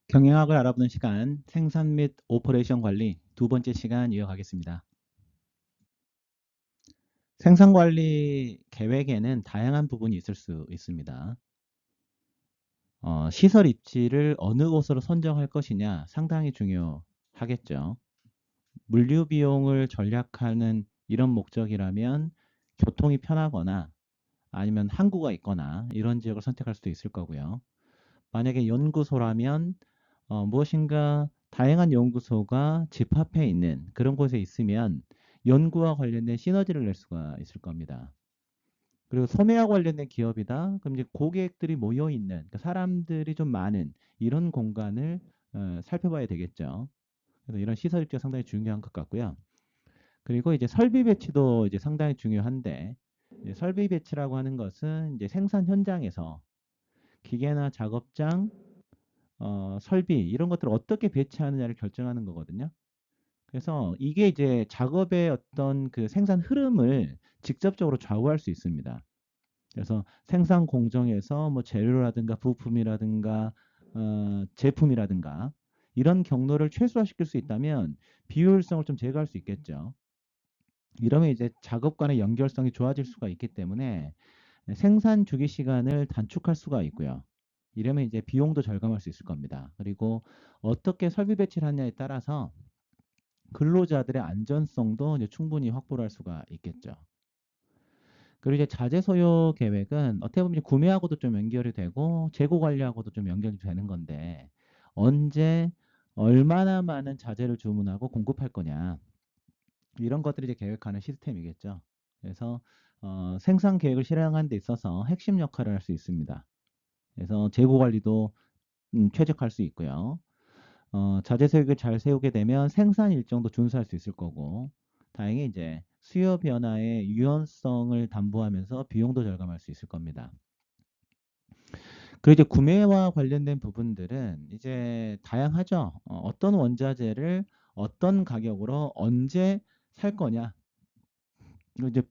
경영학을 알아보는 시간, 생산 및 오퍼레이션 관리 두 번째 시간 이어가겠습니다. 생산 관리 계획에는 다양한 부분이 있을 수 있습니다. 시설 입지를 어느 곳으로 선정할 것이냐 상당히 중요하겠죠. 물류 비용을 절약하는 이런 목적이라면 교통이 편하거나 아니면 항구가 있거나 이런 지역을 선택할 수도 있을 거고요. 만약에 연구소라면 무엇인가 다양한 연구소가 집합해 있는 그런 곳에 있으면 연구와 관련된 시너지를 낼 수가 있을 겁니다. 그리고 소매와 관련된 기업이다. 그럼 이제 고객들이 모여 있는 그러니까 사람들이 좀 많은 이런 공간을 살펴봐야 되겠죠. 그래서 이런 시설 입지가 상당히 중요한 것 같고요. 그리고 이제 설비 배치도 이제 상당히 중요한데 이제 설비 배치라고 하는 것은 이제 생산 현장에서 기계나 작업장 설비 이런 것들을 어떻게 배치하느냐를 결정하는 거거든요. 그래서 이게 이제 작업의 어떤 그 생산 흐름을 직접적으로 좌우할 수 있습니다. 그래서 생산 공정에서 뭐 재료라든가 부품이라든가 제품이라든가 이런 경로를 최소화시킬 수 있다면 비효율성을 좀 제거할 수 있겠죠. 이러면 이제 작업 간의 연결성이 좋아질 수가 있기 때문에 생산 주기 시간을 단축할 수가 있고요. 이러면 이제 비용도 절감할 수 있을 겁니다. 그리고 어떻게 설비 배치를 하냐에 따라서 근로자들의 안전성도 이제 충분히 확보를 할 수가 있겠죠. 그리고 이제 자재 소요 계획은 어떻게 보면 구매하고도 좀 연결이 되고 재고 관리하고도 좀 연결이 되는 건데 언제 얼마나 많은 자재를 주문하고 공급할 거냐 이런 것들이 이제 계획하는 시스템이겠죠. 그래서 생산 계획을 실행하는 데 있어서 핵심 역할을 할 수 있습니다. 그래서 재고 관리도 최적화할 수 있고요. 자재 계획을 잘 세우게 되면 생산 일정도 준수할 수 있을 거고, 다행히 이제 수요 변화의 유연성을 담보하면서 비용도 절감할 수 있을 겁니다. 그리고 이제 구매와 관련된 부분들은 이제 다양하죠. 어떤 원자재를 어떤 가격으로 언제 살 거냐. 그리고 이제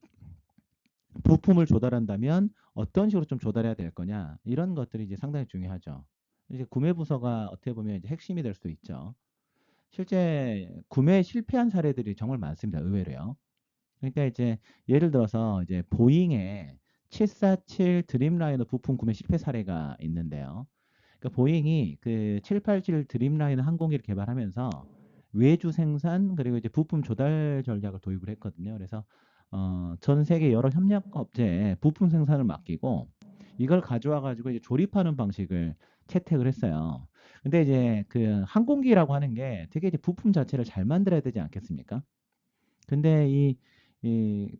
부품을 조달한다면 어떤 식으로 좀 조달해야 될 거냐. 이런 것들이 이제 상당히 중요하죠. 이제 구매 부서가 어떻게 보면 이제 핵심이 될 수 있죠. 실제 구매에 실패한 사례들이 정말 많습니다. 의외로요. 그러니까 이제 예를 들어서 이제 보잉의 747 드림라이너 부품 구매 실패 사례가 있는데요. 그러니까 보잉이 그 787 드림라이너 항공기를 개발하면서 외주 생산 그리고 이제 부품 조달 전략을 도입을 했거든요. 그래서 전 세계 여러 협력 업체에 부품 생산을 맡기고 이걸 가져와 가지고 이제 조립하는 방식을 채택을 했어요. 근데 이제 그 항공기라고 하는 게 되게 이제 부품 자체를 잘 만들어야 되지 않겠습니까? 근데 이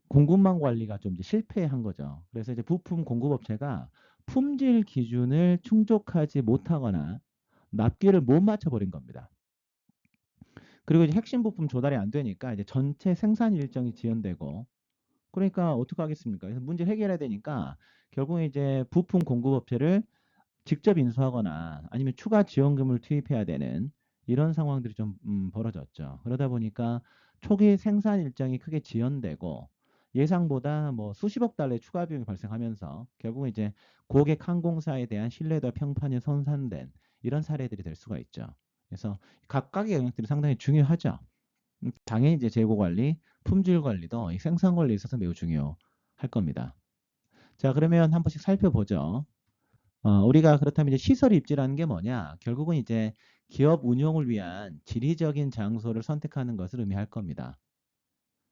공급망 관리가 좀 이제 실패한 거죠. 그래서 이제 부품 공급업체가 품질 기준을 충족하지 못하거나 납기를 못 맞춰버린 겁니다. 그리고 이제 핵심 부품 조달이 안 되니까 이제 전체 생산 일정이 지연되고 그러니까 어떡하겠습니까? 그래서 문제를 해결해야 되니까 결국에 이제 부품 공급업체를 직접 인수하거나 아니면 추가 지원금을 투입해야 되는 이런 상황들이 좀 벌어졌죠. 그러다 보니까 초기 생산 일정이 크게 지연되고 예상보다 뭐 수십억 달러의 추가 비용이 발생하면서 결국은 이제 고객 항공사에 대한 신뢰도와 평판이 손상된 이런 사례들이 될 수가 있죠. 그래서 각각의 영역들이 상당히 중요하죠. 당연히 이제 재고 관리, 품질 관리도 이 생산 관리에 있어서 매우 중요할 겁니다. 자, 그러면 한 번씩 살펴보죠. 우리가 그렇다면 이제 시설 입지라는 게 뭐냐? 결국은 이제 기업 운용을 위한 지리적인 장소를 선택하는 것을 의미할 겁니다.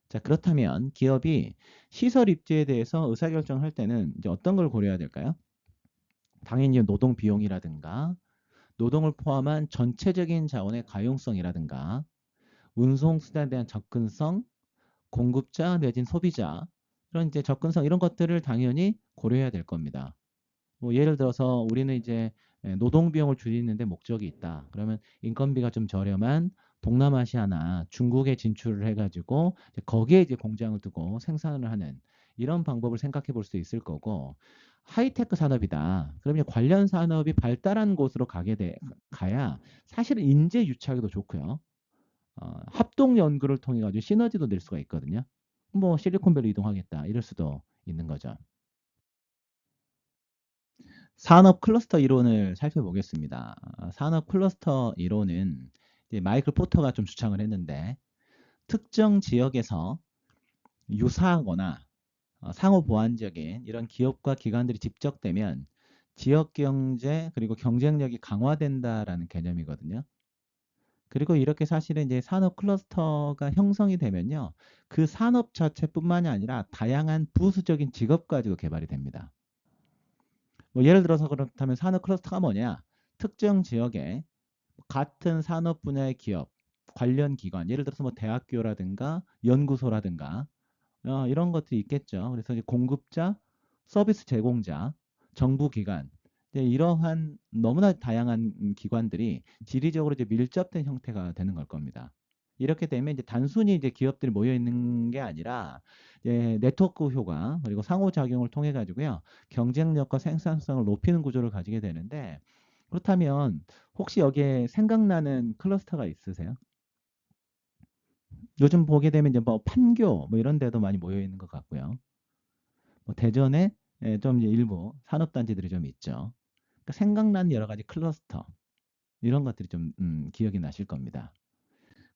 자, 그렇다면 기업이 시설 입지에 대해서 의사결정을 할 때는 이제 어떤 걸 고려해야 될까요? 당연히 노동 비용이라든가 노동을 포함한 전체적인 자원의 가용성이라든가 운송 수단에 대한 접근성, 공급자 내진 소비자 이런 이제 접근성 이런 것들을 당연히 고려해야 될 겁니다. 뭐 예를 들어서 우리는 이제 노동 비용을 줄이는 데 목적이 있다. 그러면 인건비가 좀 저렴한 동남아시아나 중국에 진출을 해가지고 거기에 이제 공장을 두고 생산을 하는 이런 방법을 생각해 볼 수 있을 거고 하이테크 산업이다. 그러면 관련 산업이 발달한 곳으로 가야 사실은 인재 유치하기도 좋고요. 합동 연구를 통해 가지고 시너지도 낼 수가 있거든요. 뭐 실리콘밸리 이동하겠다 이럴 수도 있는 거죠. 산업 클러스터 이론을 살펴보겠습니다. 산업 클러스터 이론은 이제 마이클 포터가 좀 주창을 했는데 특정 지역에서 유사하거나 상호 보완적인 이런 기업과 기관들이 집적되면 지역 경제 그리고 경쟁력이 강화된다라는 개념이거든요. 그리고 이렇게 사실은 이제 산업 클러스터가 형성이 되면요. 그 산업 자체뿐만이 아니라 다양한 부수적인 직업 가지고 개발이 됩니다. 뭐 예를 들어서 그렇다면 산업 클러스터가 뭐냐? 특정 지역에 같은 산업 분야의 기업, 관련 기관, 예를 들어서 뭐 대학교라든가 연구소라든가 이런 것들이 있겠죠. 그래서 이제 공급자, 서비스 제공자, 정부 기관, 이제 이러한 너무나 다양한 기관들이 지리적으로 이제 밀접된 형태가 되는 걸 겁니다. 이렇게 되면 이제 단순히 이제 기업들이 모여 있는 게 아니라 이제 네트워크 효과 그리고 상호작용을 통해 가지고요 경쟁력과 생산성을 높이는 구조를 가지게 되는데 그렇다면 혹시 여기에 생각나는 클러스터가 있으세요? 요즘 보게 되면 이제 뭐 판교 뭐 이런 데도 많이 모여 있는 것 같고요. 뭐 대전에 좀 이제 일부 산업단지들이 좀 있죠. 그러니까 생각나는 여러 가지 클러스터 이런 것들이 좀 기억이 나실 겁니다.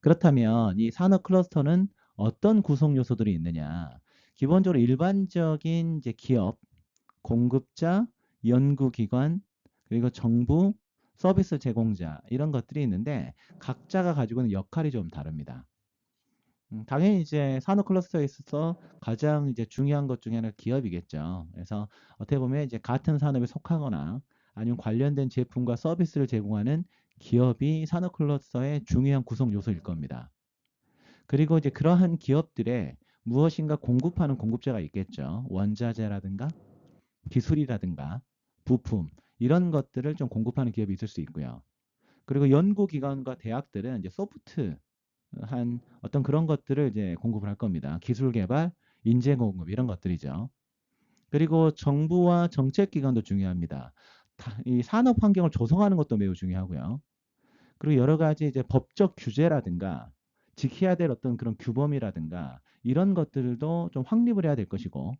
그렇다면 이 산업 클러스터는 어떤 구성 요소들이 있느냐? 기본적으로 일반적인 이제 기업, 공급자, 연구기관, 그리고 정부, 서비스 제공자 이런 것들이 있는데 각자가 가지고 있는 역할이 좀 다릅니다. 당연히 이제 산업 클러스터에 있어서 가장 이제 중요한 것 중에 하나가 기업이겠죠. 그래서 어떻게 보면 이제 같은 산업에 속하거나 아니면 관련된 제품과 서비스를 제공하는 기업이 산업 클러스터의 중요한 구성 요소일 겁니다. 그리고 이제 그러한 기업들의 무엇인가 공급하는 공급자가 있겠죠. 원자재라든가 기술이라든가 부품 이런 것들을 좀 공급하는 기업이 있을 수 있고요. 그리고 연구기관과 대학들은 이제 소프트 한 어떤 그런 것들을 이제 공급을 할 겁니다. 기술 개발, 인재 공급 이런 것들이죠. 그리고 정부와 정책 기관도 중요합니다. 이 산업 환경을 조성하는 것도 매우 중요하고요. 그리고 여러 가지 이제 법적 규제라든가 지켜야 될 어떤 그런 규범이라든가 이런 것들도 좀 확립을 해야 될 것이고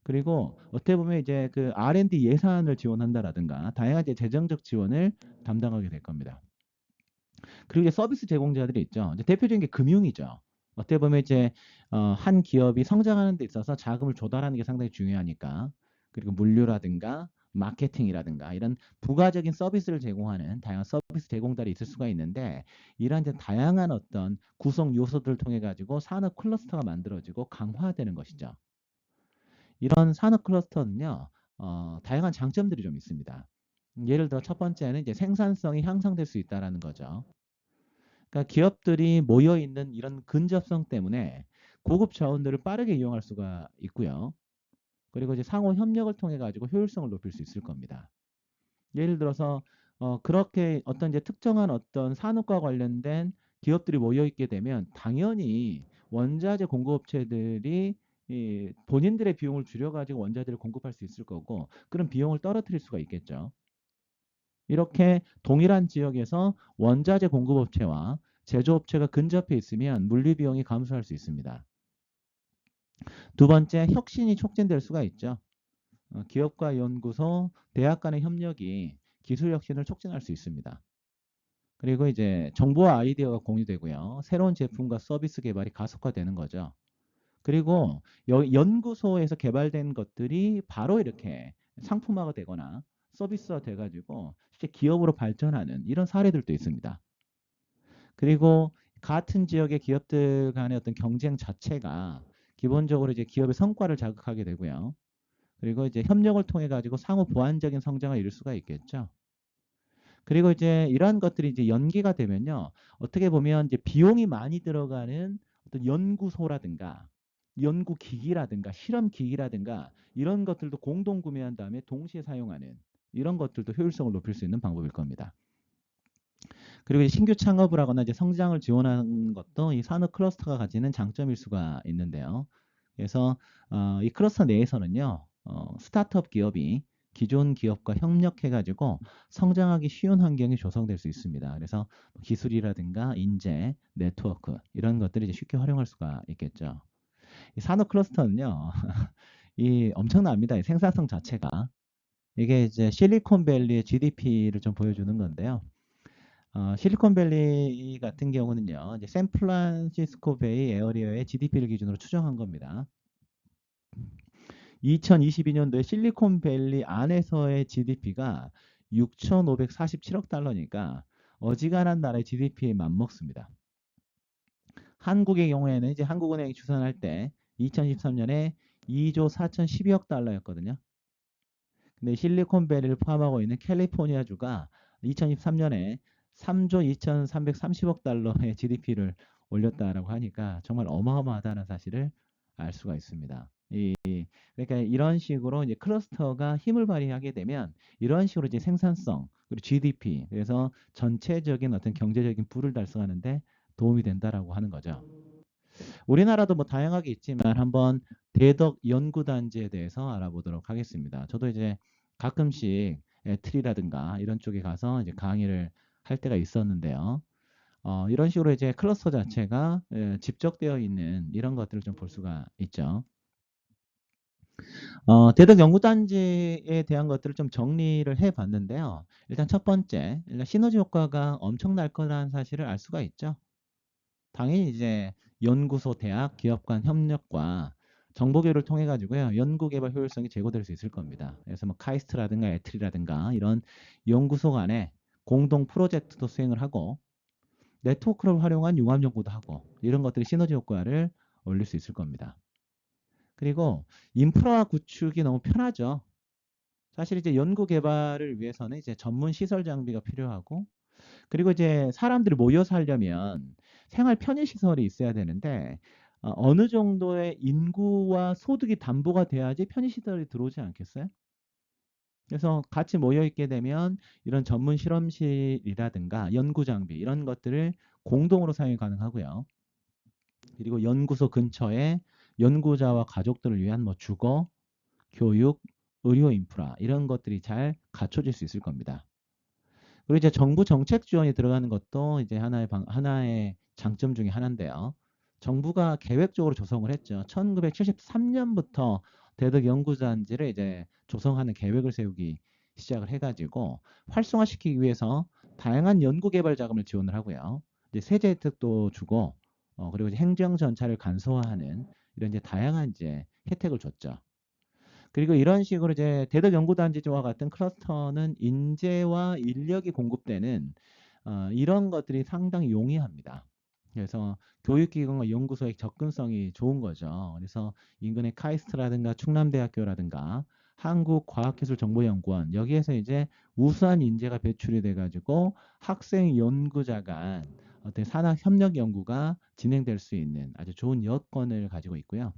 그리고 어떻게 보면 이제 그 R&D 예산을 지원한다라든가 다양한 이제 재정적 지원을 담당하게 될 겁니다. 그리고 이제 서비스 제공자들이 있죠. 이제 대표적인 게 금융이죠. 어떻게 보면 이제 한 기업이 성장하는 데 있어서 자금을 조달하는 게 상당히 중요하니까. 그리고 물류라든가 마케팅이라든가 이런 부가적인 서비스를 제공하는 다양한 서비스 제공자들이 있을 수가 있는데 이러한 이제 다양한 어떤 구성 요소들을 통해 가지고 산업 클러스터가 만들어지고 강화되는 것이죠. 이런 산업 클러스터는요. 다양한 장점들이 좀 있습니다. 예를 들어 첫 번째는 이제 생산성이 향상될 수 있다라는 거죠. 그러니까 기업들이 모여 있는 이런 근접성 때문에 고급 자원들을 빠르게 이용할 수가 있고요. 그리고 이제 상호 협력을 통해 가지고 효율성을 높일 수 있을 겁니다. 예를 들어서 그렇게 어떤 이제 특정한 어떤 산업과 관련된 기업들이 모여 있게 되면 당연히 원자재 공급업체들이 이 본인들의 비용을 줄여 가지고 원자재를 공급할 수 있을 거고 그런 비용을 떨어뜨릴 수가 있겠죠. 이렇게 동일한 지역에서 원자재 공급업체와 제조업체가 근접해 있으면 물류 비용이 감소할 수 있습니다. 두 번째, 혁신이 촉진될 수가 있죠. 기업과 연구소, 대학 간의 협력이 기술 혁신을 촉진할 수 있습니다. 그리고 이제 정보와 아이디어가 공유되고요. 새로운 제품과 서비스 개발이 가속화되는 거죠. 그리고 연구소에서 개발된 것들이 바로 이렇게 상품화가 되거나 서비스화 돼가지고 실제 기업으로 발전하는 이런 사례들도 있습니다. 그리고 같은 지역의 기업들 간의 어떤 경쟁 자체가 기본적으로 이제 기업의 성과를 자극하게 되고요. 그리고 이제 협력을 통해 가지고 상호 보완적인 성장을 이룰 수가 있겠죠. 그리고 이제 이러한 것들이 이제 연계가 되면요. 어떻게 보면 이제 비용이 많이 들어가는 어떤 연구소라든가 연구기기라든가 실험기기라든가 이런 것들도 공동 구매한 다음에 동시에 사용하는 이런 것들도 효율성을 높일 수 있는 방법일 겁니다. 그리고 이제 신규 창업을 하거나 이제 성장을 지원하는 것도 이 산업 클러스터가 가지는 장점일 수가 있는데요. 그래서 이 클러스터 내에서는요, 스타트업 기업이 기존 기업과 협력해가지고 성장하기 쉬운 환경이 조성될 수 있습니다. 그래서 기술이라든가 인재, 네트워크 이런 것들이 이제 쉽게 활용할 수가 있겠죠. 이 산업 클러스터는요, 이 엄청납니다. 이 생산성 자체가. 이게 이제 실리콘밸리의 GDP를 좀 보여주는 건데요. 실리콘밸리 같은 경우는요, 이제 샌프란시스코 베이 에어리어의 GDP를 기준으로 추정한 겁니다. 2022년도에 실리콘밸리 안에서의 GDP가 6,547억 달러니까 어지간한 나라의 GDP에 맞먹습니다. 한국의 경우에는 이제 한국은행이 추산할 때 2013년에 2조 4,012억 달러였거든요. 근데 실리콘밸리를 포함하고 있는 캘리포니아주가 2023년에 3조 2,330억 달러의 GDP를 올렸다라고 하니까 정말 어마어마하다는 사실을 알 수가 있습니다. 그러니까 이런 식으로 이제 클러스터가 힘을 발휘하게 되면 이런 식으로 이제 생산성 그리고 GDP 그래서 전체적인 어떤 경제적인 부를 달성하는데 도움이 된다라고 하는 거죠. 우리나라도 뭐 다양하게 있지만 한번 대덕 연구단지에 대해서 알아보도록 하겠습니다. 저도 이제 가끔씩 애틀이라든가 이런 쪽에 가서 이제 강의를 할 때가 있었는데요. 이런 식으로 이제 클러스터 자체가 집적되어 있는 이런 것들을 좀 볼 수가 있죠. 대덕 연구단지에 대한 것들을 좀 정리를 해 봤는데요. 일단 첫 번째, 일단 시너지 효과가 엄청날 거라는 사실을 알 수가 있죠. 당연히 이제 연구소, 대학, 기업 간 협력과 정보 교류를 통해 가지고요. 연구 개발 효율성이 제고될 수 있을 겁니다. 그래서 뭐 카이스트라든가 애틀이라든가 이런 연구소 간에 공동 프로젝트도 수행을 하고 네트워크를 활용한 융합 연구도 하고 이런 것들이 시너지 효과를 올릴 수 있을 겁니다. 그리고 인프라 구축이 너무 편하죠. 사실 이제 연구 개발을 위해서는 이제 전문 시설 장비가 필요하고 그리고 이제 사람들이 모여서 하려면 생활 편의 시설이 있어야 되는데 어느 정도의 인구와 소득이 담보가 돼야지 편의 시설이 들어오지 않겠어요? 그래서 같이 모여 있게 되면 이런 전문 실험실이라든가 연구 장비 이런 것들을 공동으로 사용이 가능하고요. 그리고 연구소 근처에 연구자와 가족들을 위한 뭐 주거, 교육, 의료 인프라 이런 것들이 잘 갖춰질 수 있을 겁니다. 그리고 이제 정부 정책 지원이 들어가는 것도 이제 하나의 장점 중에 하나인데요. 정부가 계획적으로 조성을 했죠. 1973년부터 대덕 연구단지를 이제 조성하는 계획을 세우기 시작을 해가지고 활성화시키기 위해서 다양한 연구 개발 자금을 지원을 하고요. 이제 세제 혜택도 주고 그리고 이제 행정 전차를 간소화하는 이런 이제 다양한 이제 혜택을 줬죠. 그리고 이런 식으로 이제 대덕 연구단지와 같은 클러스터는 인재와 인력이 공급되는 이런 것들이 상당히 용이합니다. 그래서 교육기관과 연구소의 접근성이 좋은 거죠. 그래서 인근의 카이스트라든가 충남대학교라든가 한국과학기술정보연구원 여기에서 이제 우수한 인재가 배출이 돼가지고 학생 연구자 간 어떤 산학 협력 연구가 진행될 수 있는 아주 좋은 여건을 가지고 있고요.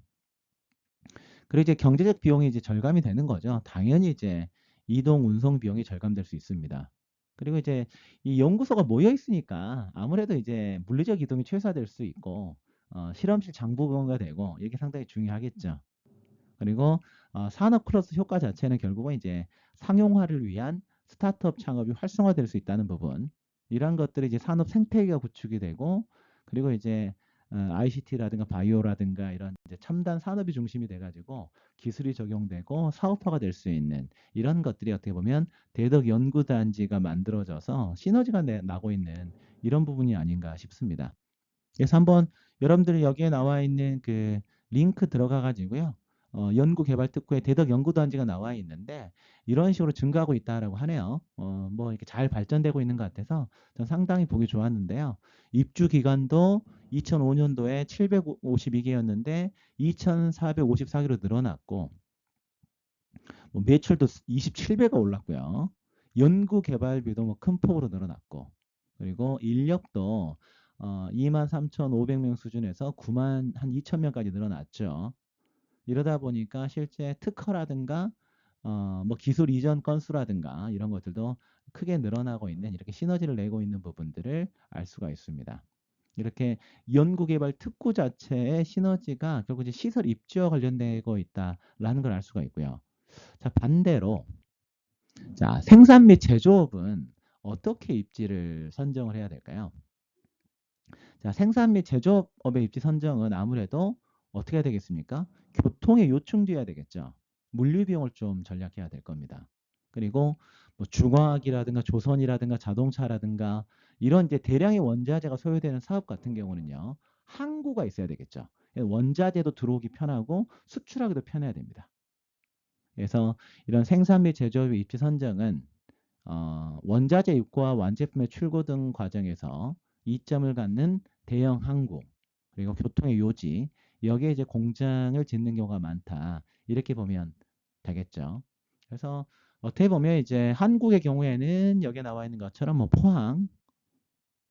그리고 이제 경제적 비용이 이제 절감이 되는 거죠. 당연히 이제 이동 운송 비용이 절감될 수 있습니다. 그리고 이제 이 연구소가 모여 있으니까 아무래도 이제 물리적 이동이 최소화될 수 있고 실험실 장부가 되고 이게 상당히 중요하겠죠. 그리고 산업 클러스 효과 자체는 결국은 이제 상용화를 위한 스타트업 창업이 활성화될 수 있다는 부분 이런 것들이 이제 산업 생태계가 구축이 되고 그리고 이제 ICT라든가 바이오라든가 이런 이제 첨단 산업이 중심이 돼가지고 기술이 적용되고 사업화가 될 수 있는 이런 것들이 어떻게 보면 대덕 연구단지가 만들어져서 시너지가 나고 있는 이런 부분이 아닌가 싶습니다. 그래서 한번 여러분들이 여기에 나와 있는 그 링크 들어가 가지고요. 연구개발 특구에 대덕 연구단지가 나와 있는데 이런 식으로 증가하고 있다라고 하네요. 뭐 이렇게 잘 발전되고 있는 것 같아서 전 상당히 보기 좋았는데요. 입주 기간도 2005년도에 752개였는데 2,454개로 늘어났고 뭐 매출도 27배가 올랐고요. 연구 개발비도 뭐 큰 폭으로 늘어났고 그리고 인력도 23,500명 수준에서 9만 한 2천 명까지 늘어났죠. 이러다 보니까 실제 특허라든가 뭐 기술 이전 건수라든가 이런 것들도 크게 늘어나고 있는 이렇게 시너지를 내고 있는 부분들을 알 수가 있습니다. 이렇게 연구개발 특구 자체의 시너지가 결국 이제 시설 입지와 관련되고 있다라는 걸 알 수가 있고요. 자, 반대로 자, 생산 및 제조업은 어떻게 입지를 선정을 해야 될까요? 자, 생산 및 제조업의 입지 선정은 아무래도 어떻게 해야 되겠습니까? 교통에 요충돼야 되겠죠. 물류 비용을 좀 전략해야 될 겁니다. 그리고 뭐 중화학이라든가 조선이라든가 자동차라든가 이런 이제 대량의 원자재가 소요되는 사업 같은 경우는요. 항구가 있어야 되겠죠. 원자재도 들어오기 편하고 수출하기도 편해야 됩니다. 그래서 이런 생산 및 제조업 입지 선정은 원자재 입고와 완제품의 출고 등 과정에서 이점을 갖는 대형 항구 그리고 교통의 요지 여기에 이제 공장을 짓는 경우가 많다. 이렇게 보면 되겠죠. 그래서 어떻게 보면 이제 한국의 경우에는 여기에 나와 있는 것처럼 뭐 포항,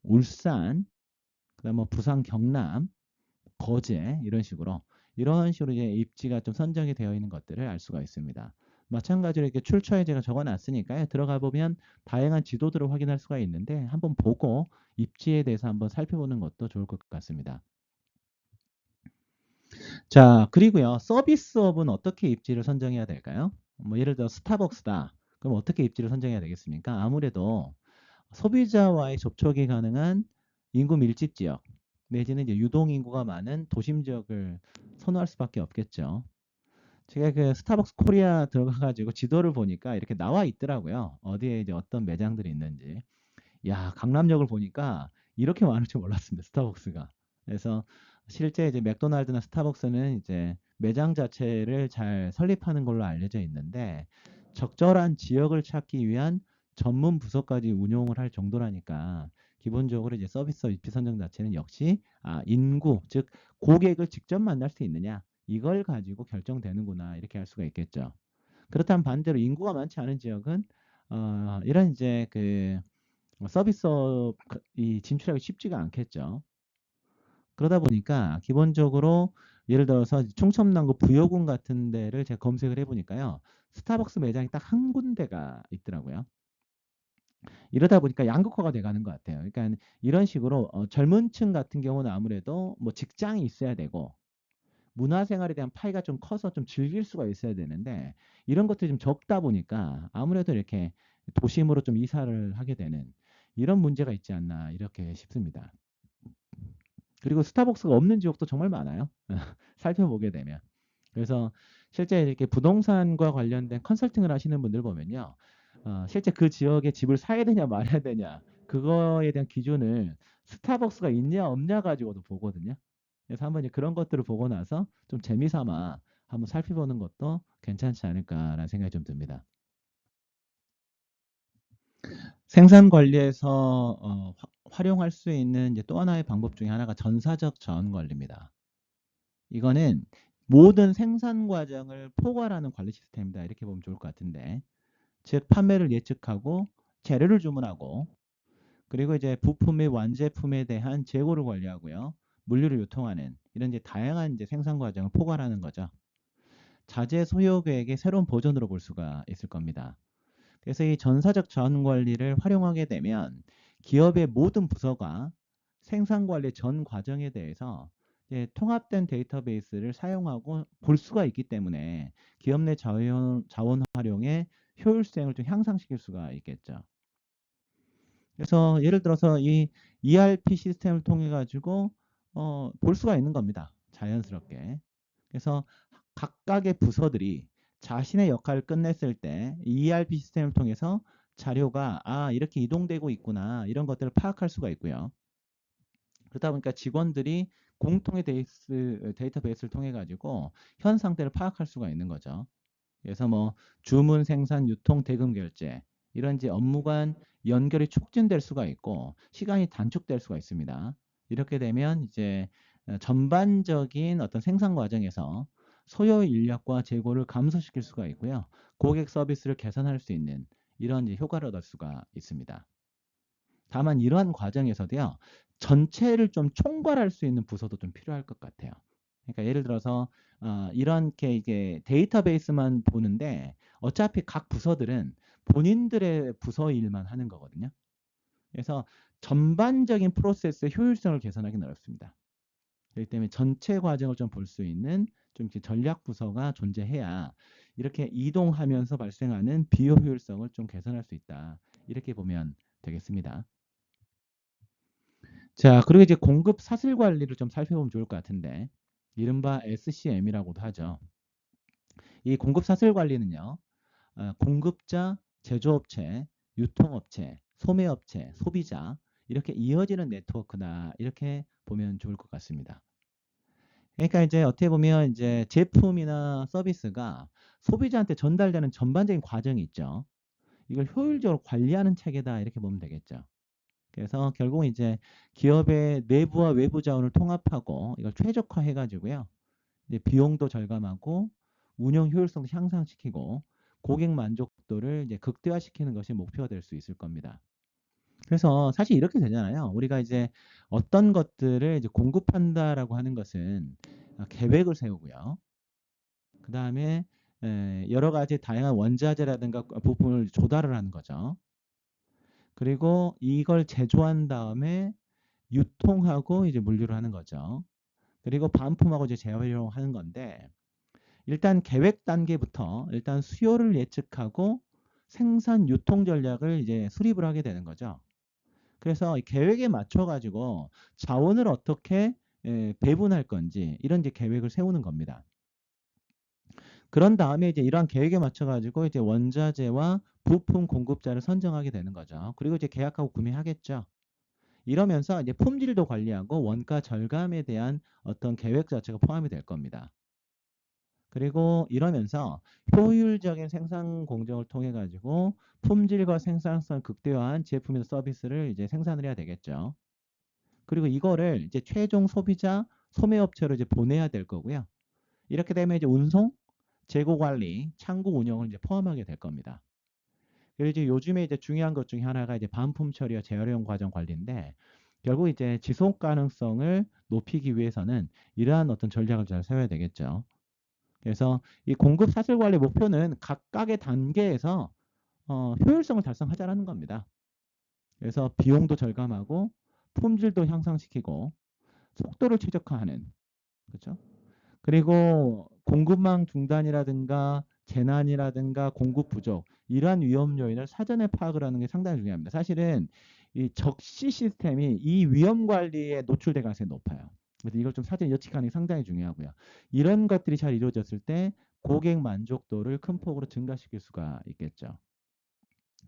울산, 그다음 뭐 부산, 경남, 거제 이런 식으로 이제 입지가 좀 선정이 되어 있는 것들을 알 수가 있습니다. 마찬가지로 이렇게 출처에 제가 적어놨으니까요. 들어가 보면 다양한 지도들을 확인할 수가 있는데 한번 보고 입지에 대해서 한번 살펴보는 것도 좋을 것 같습니다. 자, 그리고요. 서비스업은 어떻게 입지를 선정해야 될까요? 뭐 예를 들어 스타벅스다. 그럼 어떻게 입지를 선정해야 되겠습니까? 아무래도 소비자와의 접촉이 가능한 인구 밀집 지역 내지는 이제 유동 인구가 많은 도심 지역을 선호할 수밖에 없겠죠. 제가 그 스타벅스 코리아 들어가가지고 지도를 보니까 이렇게 나와 있더라고요. 어디에 이제 어떤 매장들이 있는지. 야, 강남역을 보니까 이렇게 많을 줄 몰랐습니다. 스타벅스가. 그래서 실제 이제 맥도날드나 스타벅스는 이제 매장 자체를 잘 설립하는 걸로 알려져 있는데 적절한 지역을 찾기 위한 전문 부서까지 운용을 할 정도라니까 기본적으로 이제 서비스 입지 선정 자체는 역시 인구, 즉 고객을 직접 만날 수 있느냐 이걸 가지고 결정되는구나 이렇게 할 수가 있겠죠. 그렇다면 반대로 인구가 많지 않은 지역은 이런 이제 그 서비스업이 진출하기 쉽지가 않겠죠. 그러다 보니까 기본적으로 예를 들어서 충청남도 부여군 같은 데를 제가 검색을 해보니까요. 스타벅스 매장이 딱 한 군데가 있더라고요. 이러다 보니까 양극화가 돼가는 것 같아요. 그러니까 이런 식으로 젊은 층 같은 경우는 아무래도 뭐 직장이 있어야 되고 문화생활에 대한 파이가 좀 커서 좀 즐길 수가 있어야 되는데 이런 것들이 좀 적다 보니까 아무래도 이렇게 도심으로 좀 이사를 하게 되는 이런 문제가 있지 않나 이렇게 싶습니다. 그리고 스타벅스가 없는 지역도 정말 많아요. 살펴보게 되면. 그래서 실제 이렇게 부동산과 관련된 컨설팅을 하시는 분들 보면요. 실제 그 지역에 집을 사야 되냐 말아야 되냐 그거에 대한 기준을 스타벅스가 있냐 없냐 가지고도 보거든요. 그래서 한번 이제 그런 것들을 보고 나서 좀 재미삼아 한번 살펴보는 것도 괜찮지 않을까라는 생각이 좀 듭니다. 생산 관리에서 활용할 수 있는 이제 또 하나의 방법 중에 하나가 전사적 자원 관리입니다. 이거는 모든 생산 과정을 포괄하는 관리 시스템이다. 이렇게 보면 좋을 것 같은데, 즉 판매를 예측하고 재료를 주문하고 그리고 이제 부품 및 완제품에 대한 재고를 관리하고요. 물류를 유통하는 이런 이제 다양한 이제 생산 과정을 포괄하는 거죠. 자재 소요 계획의 새로운 버전으로 볼 수가 있을 겁니다. 그래서 이 전사적 자원 관리를 활용하게 되면 기업의 모든 부서가 생산 관리 전 과정에 대해서 이제 통합된 데이터베이스를 사용하고 볼 수가 있기 때문에 기업 내 자원 활용의 효율성을 좀 향상시킬 수가 있겠죠. 그래서 예를 들어서 이 ERP 시스템을 통해 가지고 볼 수가 있는 겁니다. 자연스럽게. 그래서 각각의 부서들이 자신의 역할을 끝냈을 때 ERP 시스템을 통해서 자료가 이렇게 이동되고 있구나 이런 것들을 파악할 수가 있고요. 그러다 보니까 직원들이 공통의 데이터베이스를 통해 가지고 현 상태를 파악할 수가 있는 거죠. 그래서 뭐 주문, 생산, 유통, 대금 결제 이런 이제 업무 간 연결이 촉진될 수가 있고 시간이 단축될 수가 있습니다. 이렇게 되면 이제 전반적인 어떤 생산 과정에서 소요 인력과 재고를 감소시킬 수가 있고요. 고객 서비스를 개선할 수 있는 이런 이제 효과를 얻을 수가 있습니다. 다만 이러한 과정에서도요. 전체를 좀 총괄할 수 있는 부서도 좀 필요할 것 같아요. 그러니까 예를 들어서 이렇게 이게 데이터베이스만 보는데 어차피 각 부서들은 본인들의 부서 일만 하는 거거든요. 그래서 전반적인 프로세스의 효율성을 개선하기는 어렵습니다. 그렇기 때문에 전체 과정을 좀 볼 수 있는 좀 이렇게 전략 부서가 존재해야 이렇게 이동하면서 발생하는 비효율성을 좀 개선할 수 있다. 이렇게 보면 되겠습니다. 자, 그리고 이제 공급 사슬 관리를 좀 살펴보면 좋을 것 같은데, 이른바 SCM이라고도 하죠. 이 공급 사슬 관리는요, 공급자, 제조업체, 유통업체, 소매업체, 소비자 이렇게 이어지는 네트워크다 이렇게 보면 좋을 것 같습니다. 그러니까 이제 어떻게 보면 이제 제품이나 서비스가 소비자한테 전달되는 전반적인 과정이 있죠. 이걸 효율적으로 관리하는 체계다 이렇게 보면 되겠죠. 그래서 결국 이제 기업의 내부와 외부 자원을 통합하고 이걸 최적화해 가지고요. 이제 비용도 절감하고 운영 효율성도 향상시키고 고객 만족도를 이제 극대화시키는 것이 목표가 될 수 있을 겁니다. 그래서 사실 이렇게 되잖아요. 우리가 이제 어떤 것들을 이제 공급한다라고 하는 것은 계획을 세우고요. 그 다음에 여러 가지 다양한 원자재라든가 부품을 조달을 하는 거죠. 그리고 이걸 제조한 다음에 유통하고 이제 물류를 하는 거죠. 그리고 반품하고 이제 재활용하는 건데 일단 계획 단계부터 일단 수요를 예측하고 생산 유통 전략을 이제 수립을 하게 되는 거죠. 그래서 이 계획에 맞춰 가지고 자원을 어떻게 배분할 건지 이런 이제 계획을 세우는 겁니다. 그런 다음에 이제 이러한 계획에 맞춰 가지고 이제 원자재와 부품 공급자를 선정하게 되는 거죠. 그리고 이제 계약하고 구매하겠죠. 이러면서 이제 품질도 관리하고 원가 절감에 대한 어떤 계획 자체가 포함이 될 겁니다. 그리고 이러면서 효율적인 생산 공정을 통해 가지고 품질과 생산성을 극대화한 제품이나 서비스를 이제 생산을 해야 되겠죠. 그리고 이거를 이제 최종 소비자 소매업체로 이제 보내야 될 거고요. 이렇게 되면 이제 운송, 재고 관리, 창고 운영을 이제 포함하게 될 겁니다. 그리고 이제 요즘에 이제 중요한 것 중에 하나가 이제 반품 처리와 재활용 과정 관리인데 결국 이제 지속 가능성을 높이기 위해서는 이러한 어떤 전략을 잘 세워야 되겠죠. 그래서 이 공급 사슬 관리 목표는 각각의 단계에서 효율성을 달성하자라는 겁니다. 그래서 비용도 절감하고 품질도 향상시키고 속도를 최적화하는 그렇죠? 그리고 공급망 중단이라든가 재난이라든가 공급 부족 이러한 위험 요인을 사전에 파악을 하는 게 상당히 중요합니다. 사실은 이 적시 시스템이 이 위험 관리에 노출될 가능성이 높아요. 그래서 이걸 좀 사전 예측하는 게 상당히 중요하고요. 이런 것들이 잘 이루어졌을 때 고객 만족도를 큰 폭으로 증가시킬 수가 있겠죠.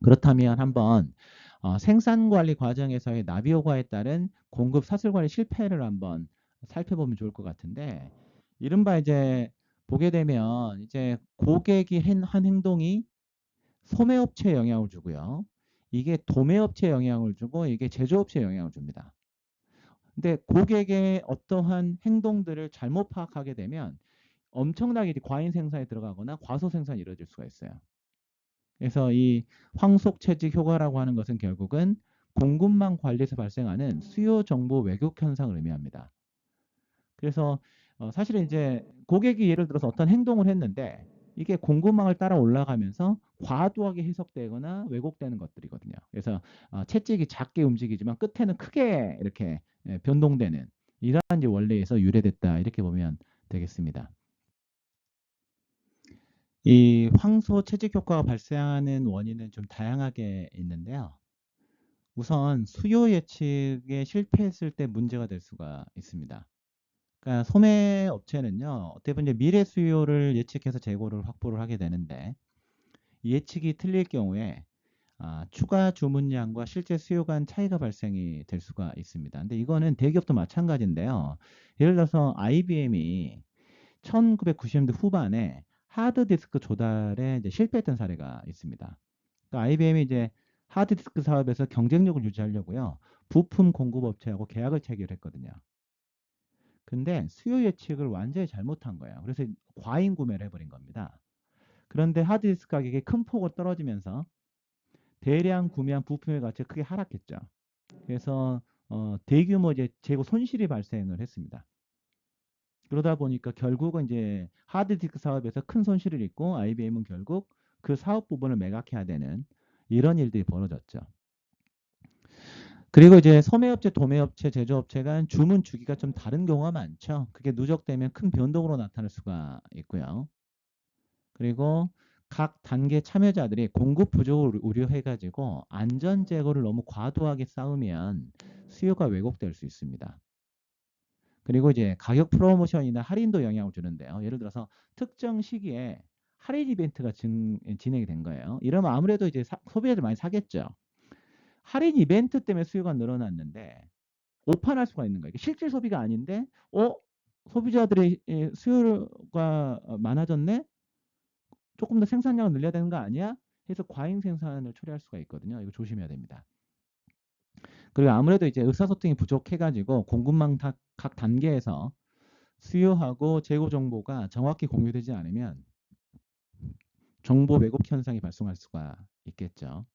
그렇다면 한번 생산 관리 과정에서의 나비 효과에 따른 공급 사슬 관리 실패를 한번 살펴보면 좋을 것 같은데 이른바 이제 보게 되면 이제 고객이 한 행동이 소매업체에 영향을 주고요. 이게 도매업체에 영향을 주고 이게 제조업체에 영향을 줍니다. 근데 고객의 어떠한 행동들을 잘못 파악하게 되면 엄청나게 과잉 생산에 들어가거나 과소 생산이 이루어질 수가 있어요. 그래서 이 황속채직 효과라고 하는 것은 결국은 공급망 관리에서 발생하는 수요 정보 왜곡 현상을 의미합니다. 그래서 사실은 이제 고객이 예를 들어서 어떤 행동을 했는데 이게 공급망을 따라 올라가면서 과도하게 해석되거나 왜곡되는 것들이거든요. 그래서 채찍이 작게 움직이지만 끝에는 크게 이렇게 변동되는 이러한 이제 원리에서 유래됐다 이렇게 보면 되겠습니다. 이 황소 채집 효과가 발생하는 원인은 좀 다양하게 있는데요. 우선 수요 예측에 실패했을 때 문제가 될 수가 있습니다. 그러니까 소매 업체는요, 어떻게 보면 이제 미래 수요를 예측해서 재고를 확보를 하게 되는데, 이 예측이 틀릴 경우에 추가 주문량과 실제 수요 간 차이가 발생이 될 수가 있습니다. 근데 이거는 대기업도 마찬가지인데요. 예를 들어서 IBM이 1990년대 후반에 하드디스크 조달에 이제 실패했던 사례가 있습니다. 그러니까 IBM이 이제 하드디스크 사업에서 경쟁력을 유지하려고요. 부품 공급 업체하고 계약을 체결했거든요. 근데 수요 예측을 완전히 잘못한 거예요. 그래서 과잉 구매를 해버린 겁니다. 그런데 하드디스크 가격이 큰 폭으로 떨어지면서 대량 구매한 부품의 가치가 크게 하락했죠. 그래서 대규모 이제 재고 손실이 발생을 했습니다. 그러다 보니까 결국은 이제 하드디스크 사업에서 큰 손실을 입고 IBM은 결국 그 사업 부분을 매각해야 되는 이런 일들이 벌어졌죠. 그리고 이제 소매업체, 도매업체, 제조업체가 주문 주기가 좀 다른 경우가 많죠. 그게 누적되면 큰 변동으로 나타날 수가 있고요. 그리고 각 단계 참여자들이 공급 부족을 우려해가지고 안전 재고를 너무 과도하게 쌓으면 수요가 왜곡될 수 있습니다. 그리고 이제 가격 프로모션이나 할인도 영향을 주는데요. 예를 들어서 특정 시기에 할인 이벤트가 진행이 된 거예요. 이러면 아무래도 이제 소비자들 많이 사겠죠. 할인 이벤트 때문에 수요가 늘어났는데 오판할 수가 있는 거예요. 실질 소비가 아닌데 소비자들의 수요가 많아졌네? 조금 더 생산량을 늘려야 되는 거 아니야? 해서 과잉 생산을 초래할 수가 있거든요. 이거 조심해야 됩니다. 그리고 아무래도 이제 의사소통이 부족해가지고 공급망 각 단계에서 수요하고 재고 정보가 정확히 공유되지 않으면 정보 왜곡 현상이 발생할 수가 있겠죠.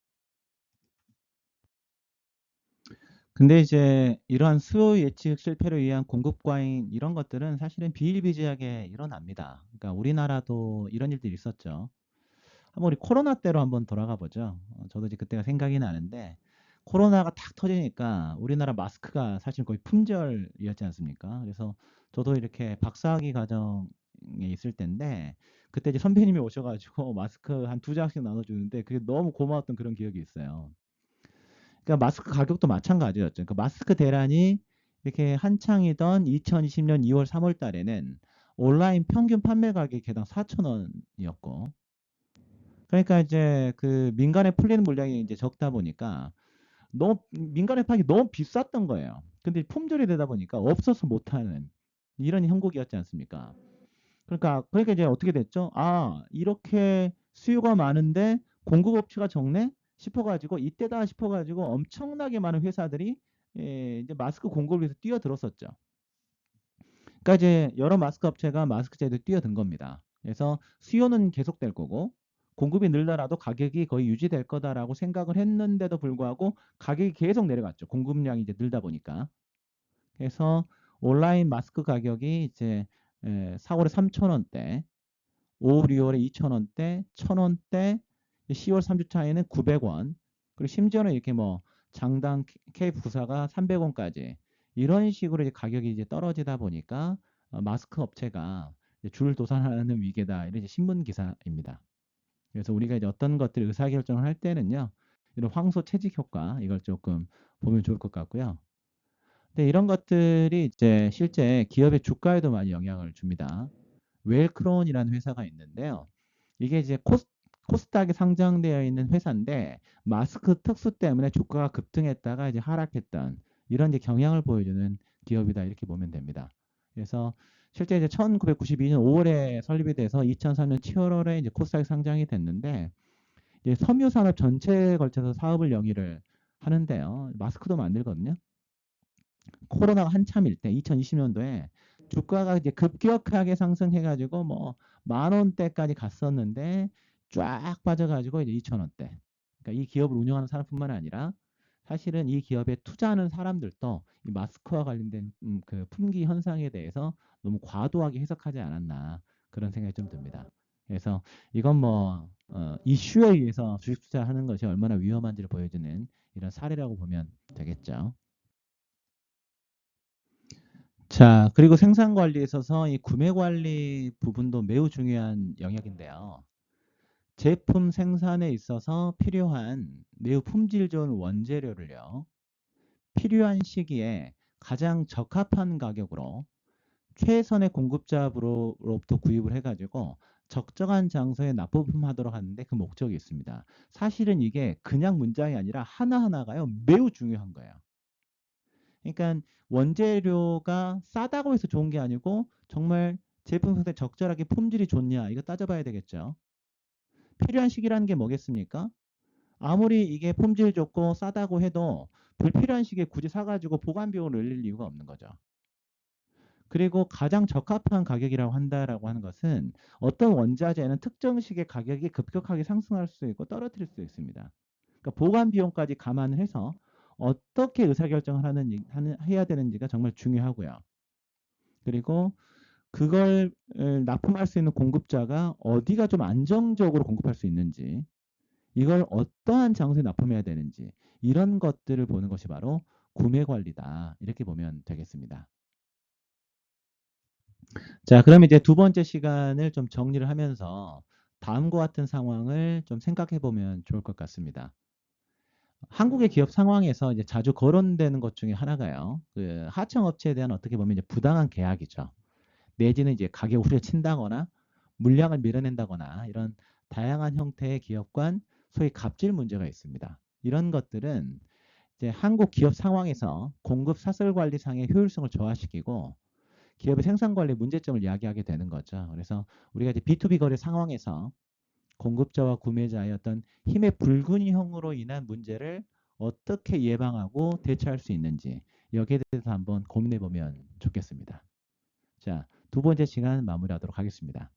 근데 이제 이러한 수요 예측 실패를 위한 공급 과잉 이런 것들은 사실은 비일비재하게 일어납니다. 그러니까 우리나라도 이런 일들이 있었죠. 한번 우리 코로나 때로 한번 돌아가 보죠. 저도 이제 그때가 생각이 나는데 코로나가 탁 터지니까 우리나라 마스크가 사실 거의 품절이었지 않습니까? 그래서 저도 이렇게 박사학위 과정에 있을 때인데 그때 이제 선배님이 오셔가지고 마스크 한 두 장씩 나눠주는데 그게 너무 고마웠던 그런 기억이 있어요. 그러니까 마스크 가격도 마찬가지였죠. 그러니까 마스크 대란이 이렇게 한창이던 2020년 2월, 3월 달에는 온라인 평균 판매 가격이 개당 4,000원이었고 그러니까 이제 그 민간에 풀리는 물량이 이제 적다 보니까 너무 민간에 파기 너무 비쌌던 거예요. 근데 품절이 되다 보니까 없어서 못하는 이런 형국이었지 않습니까? 그러니까 이제 어떻게 됐죠? 아 이렇게 수요가 많은데 공급 업체가 적네 싶어가지고 이때다 싶어가지고 엄청나게 많은 회사들이 이제 마스크 공급을 위해서 뛰어들었었죠. 그러니까 이제 여러 마스크 업체가 마스크 제도에 뛰어든 겁니다. 그래서 수요는 계속될 거고 공급이 늘더라도 가격이 거의 유지될 거다라고 생각을 했는데도 불구하고 가격이 계속 내려갔죠. 공급량이 이제 늘다 보니까. 그래서 온라인 마스크 가격이 이제 4월에 3,000원대, 5월, 6월에 2,000원대, 1,000원대, 10월 3주 차에는 900원, 그리고 심지어는 이렇게 뭐 장당 K94가 300원까지 이런 식으로 이제 가격이 이제 떨어지다 보니까 마스크 업체가 이제 줄 도산하는 위기다 이런 이제 신문 기사입니다. 그래서 우리가 이제 어떤 것들 의사결정을 할 때는요, 이런 황소 채직 효과 이걸 조금 보면 좋을 것 같고요. 근데 이런 것들이 이제 실제 기업의 주가에도 많이 영향을 줍니다. 웰크론이라는 회사가 있는데요. 이게 이제 코스닥에 상장되어 있는 회사인데 마스크 특수 때문에 주가가 급등했다가 이제 하락했던 이런 이제 경향을 보여주는 기업이다 이렇게 보면 됩니다. 그래서 실제 이제 1992년 5월에 설립이 돼서 2003년 7월에 이제 코스닥에 상장이 됐는데 이제 섬유 산업 전체에 걸쳐서 사업을 영위를 하는데요. 마스크도 만들거든요. 코로나가 한참일 때 2020년도에 주가가 이제 급격하게 상승해가지고 뭐 만 원대까지 갔었는데 쫙 빠져가지고 이제 2천 원대. 그러니까 이 기업을 운영하는 사람뿐만 아니라 사실은 이 기업에 투자하는 사람들도 이 마스크와 관련된 그 품귀 현상에 대해서 너무 과도하게 해석하지 않았나 그런 생각이 좀 듭니다. 그래서 이건 뭐 이슈에 의해서 주식 투자하는 것이 얼마나 위험한지를 보여주는 이런 사례라고 보면 되겠죠. 자, 그리고 생산 관리에 있어서 이 구매 관리 부분도 매우 중요한 영역인데요. 제품 생산에 있어서 필요한 매우 품질 좋은 원재료를요, 필요한 시기에 가장 적합한 가격으로 최선의 공급자로부터 구입을 해가지고 적정한 장소에 납부품하도록 하는데 그 목적이 있습니다. 사실은 이게 그냥 문장이 아니라 하나하나가요, 매우 중요한 거예요. 그러니까 원재료가 싸다고 해서 좋은 게 아니고 정말 제품 상태 적절하게 품질이 좋냐 이거 따져봐야 되겠죠. 필요한 시기라는 게 뭐겠습니까? 아무리 이게 품질 좋고 싸다고 해도 불필요한 시기에 굳이 사가지고 보관 비용을 늘릴 이유가 없는 거죠. 그리고 가장 적합한 가격이라고 한다라고 하는 것은 어떤 원자재는 특정 시기에 가격이 급격하게 상승할 수 있고 떨어뜨릴 수 있습니다. 그러니까 보관 비용까지 감안을 해서 어떻게 의사결정을 해야 되는지가 정말 중요하고요. 그리고 그걸 납품할 수 있는 공급자가 어디가 좀 안정적으로 공급할 수 있는지, 이걸 어떠한 장소에 납품해야 되는지 이런 것들을 보는 것이 바로 구매 관리다. 이렇게 보면 되겠습니다. 자, 그럼 이제 두 번째 시간을 좀 정리를 하면서 다음과 같은 상황을 좀 생각해 보면 좋을 것 같습니다. 한국의 기업 상황에서 이제 자주 거론되는 것 중에 하나가요. 그 하청 업체에 대한 어떻게 보면 이제 부당한 계약이죠. 내지는 이제 가격 후려 친다거나 물량을 밀어낸다거나 이런 다양한 형태의 기업 간 소위 갑질 문제가 있습니다. 이런 것들은 이제 한국 기업 상황에서 공급 사슬 관리상의 효율성을 저하시키고 기업의 생산 관리 문제점을 야기하게 되는 거죠. 그래서 우리가 이제 B2B 거래 상황에서 공급자와 구매자의 어떤 힘의 불균형으로 인한 문제를 어떻게 예방하고 대처할 수 있는지 여기에 대해서 한번 고민해 보면 좋겠습니다. 자, 두 번째 시간 마무리하도록 하겠습니다.